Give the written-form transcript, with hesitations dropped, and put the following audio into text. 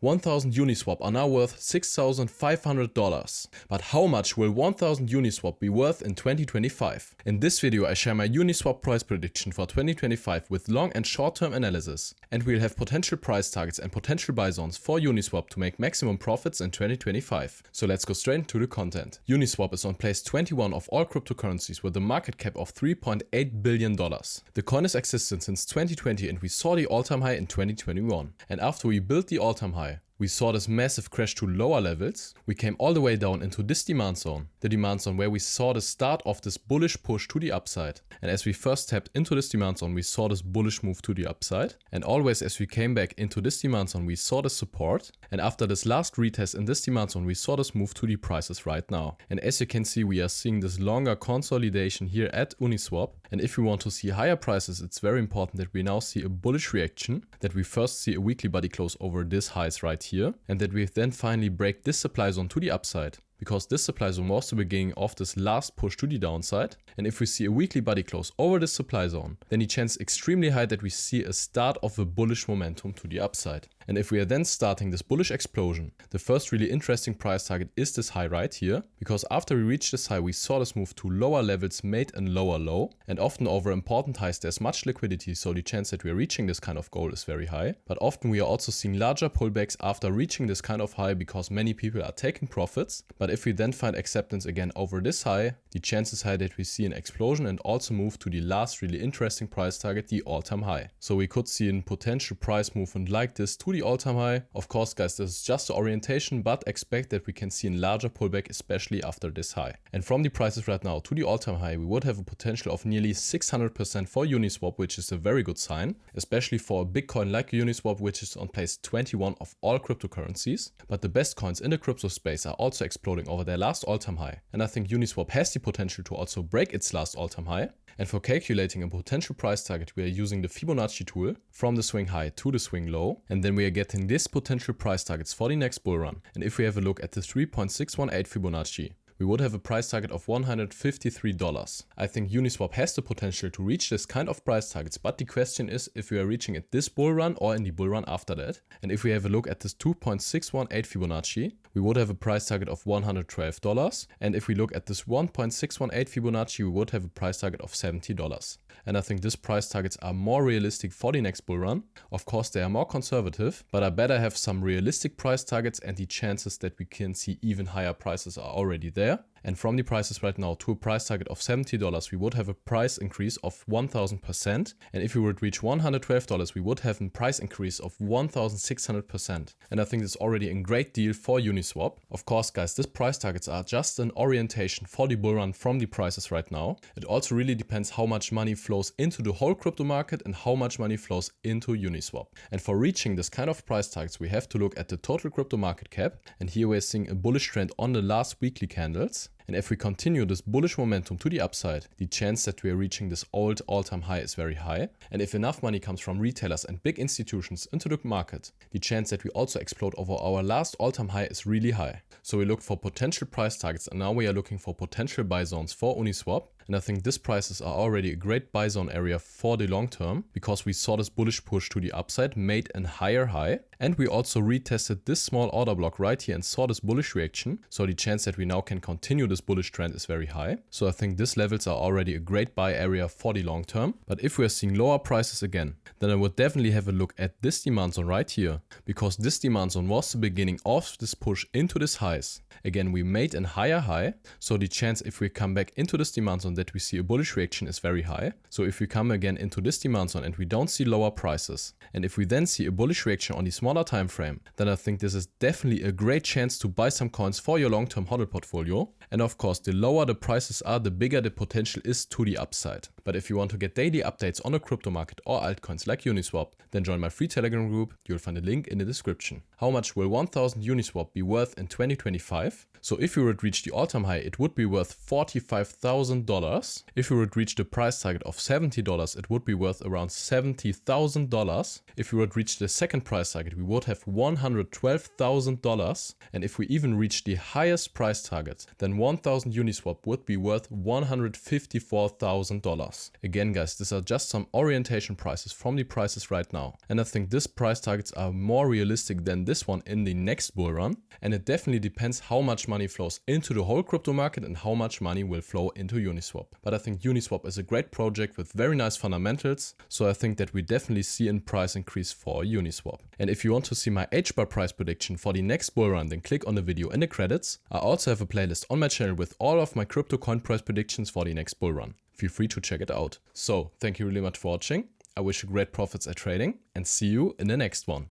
1000 Uniswap are now worth $6,500. But how much will 1000 Uniswap be worth in 2025? In this video I share my Uniswap price prediction for 2025 with long and short term analysis. And we'll have potential price targets and potential buy zones for Uniswap to make maximum profits in 2025. So let's go straight into the content. Uniswap is on place 21 of all cryptocurrencies with a market cap of $3.8 billion. The coin is existent since 2020 and we saw the all-time high in 2021. And after we built the all-time high, we saw this massive crash to lower levels. We came all the way down into this demand zone. The demand zone where we saw the start of this bullish push to the upside. And as we first tapped into this demand zone, we saw this bullish move to the upside. And always as we came back into this demand zone, we saw the support. And after this last retest in this demand zone, we saw this move to the prices right now. And as you can see, we are seeing this longer consolidation here at Uniswap. And if we want to see higher prices, it's very important that we now see a bullish reaction, that we first see a weekly body close over this highs right here, and that we then finally break this supply zone to the upside. Because this supply zone was the beginning of this last push to the downside. And if we see a weekly body close over this supply zone, then the chance is extremely high that we see a start of a bullish momentum to the upside. And if we are then starting this bullish explosion, the first really interesting price target is this high right here. Because after we reached this high, we saw this move to lower levels made and lower low. And often over important highs, there's much liquidity, so the chance that we are reaching this kind of goal is very high. But often we are also seeing larger pullbacks after reaching this kind of high because many people are taking profits. But if we then find acceptance again over this high, the chance is high that we see an explosion and also move to the last really interesting price target, the all-time high. So we could see a potential price movement like this to the all-time high. Of course, guys, this is just the orientation, but expect that we can see a larger pullback, especially after this high. And from the prices right now to the all-time high, we would have a potential of nearly 600% for Uniswap, which is a very good sign, especially for a big coin like Uniswap, which is on place 21 of all cryptocurrencies. But the best coins in the crypto space are also exploding over their last all-time high. And I think Uniswap has the potential to also break its last all-time high. And for calculating a potential price target, we are using the Fibonacci tool from the swing high to the swing low. And then we are getting this potential price targets for the next bull run. And if we have a look at the 3.618 Fibonacci, we would have a price target of $153. I think Uniswap has the potential to reach this kind of price targets, but the question is if we are reaching it this bull run or in the bull run after that. And if we have a look at this 2.618 Fibonacci, we would have a price target of $112. And if we look at this 1.618 Fibonacci, we would have a price target of $70. And I think these price targets are more realistic for the next bull run. Of course, they are more conservative, but I better have some realistic price targets, and the chances that we can see even higher prices are already there. And from the prices right now to a price target of $70, we would have a price increase of 1000%. And if we would reach $112, we would have a price increase of 1600%. And I think that's already a great deal for Uniswap. Of course, guys, these price targets are just an orientation for the bull run from the prices right now. It also really depends how much money flows into the whole crypto market and how much money flows into Uniswap. And for reaching this kind of price targets, we have to look at the total crypto market cap. And here we're seeing a bullish trend on the last weekly candles. And if we continue this bullish momentum to the upside, the chance that we are reaching this old all-time high is very high. And if enough money comes from retailers and big institutions into the market, the chance that we also explode over our last all-time high is really high. So we look for potential price targets, and now we are looking for potential buy zones for Uniswap. And I think these prices are already a great buy zone area for the long term, because we saw this bullish push to the upside, made a higher high. And we also retested this small order block right here and saw this bullish reaction. So the chance that we now can continue this bullish trend is very high. So I think these levels are already a great buy area for the long term. But if we are seeing lower prices again, then I would definitely have a look at this demand zone right here, because this demand zone was the beginning of this push into this highs. Again, we made a higher high. So the chance if we come back into this demand zone that we see a bullish reaction is very high. So if we come again into this demand zone and we don't see lower prices, and if we then see a bullish reaction on the smaller time frame, then I think this is definitely a great chance to buy some coins for your long-term hodl portfolio. And of course, the lower the prices are, the bigger the potential is to the upside. But if you want to get daily updates on the crypto market or altcoins like Uniswap, then join my free Telegram group. You'll find a link in the description. How much will 1000 Uniswap be worth in 2025? So if we would reach the all-time high, it would be worth $45,000. $60. If we would reach the price target of $70, it would be worth around $70,000. If we would reach the second price target, we would have $112,000. And if we even reach the highest price target, then 1000 Uniswap would be worth $154,000. Again, guys, these are just some orientation prices from the prices right now. And I think these price targets are more realistic than this one in the next bull run. And it definitely depends how much money flows into the whole crypto market and how much money will flow into Uniswap. But I think Uniswap is a great project with very nice fundamentals. So I think that we definitely see a price increase for Uniswap. And if you want to see my H-bar price prediction for the next bull run, then click on the video in the credits. I also have a playlist on my channel with all of my crypto coin price predictions for the next bull run. Feel free to check it out. So thank you really much for watching. I wish you great profits at trading and see you in the next one.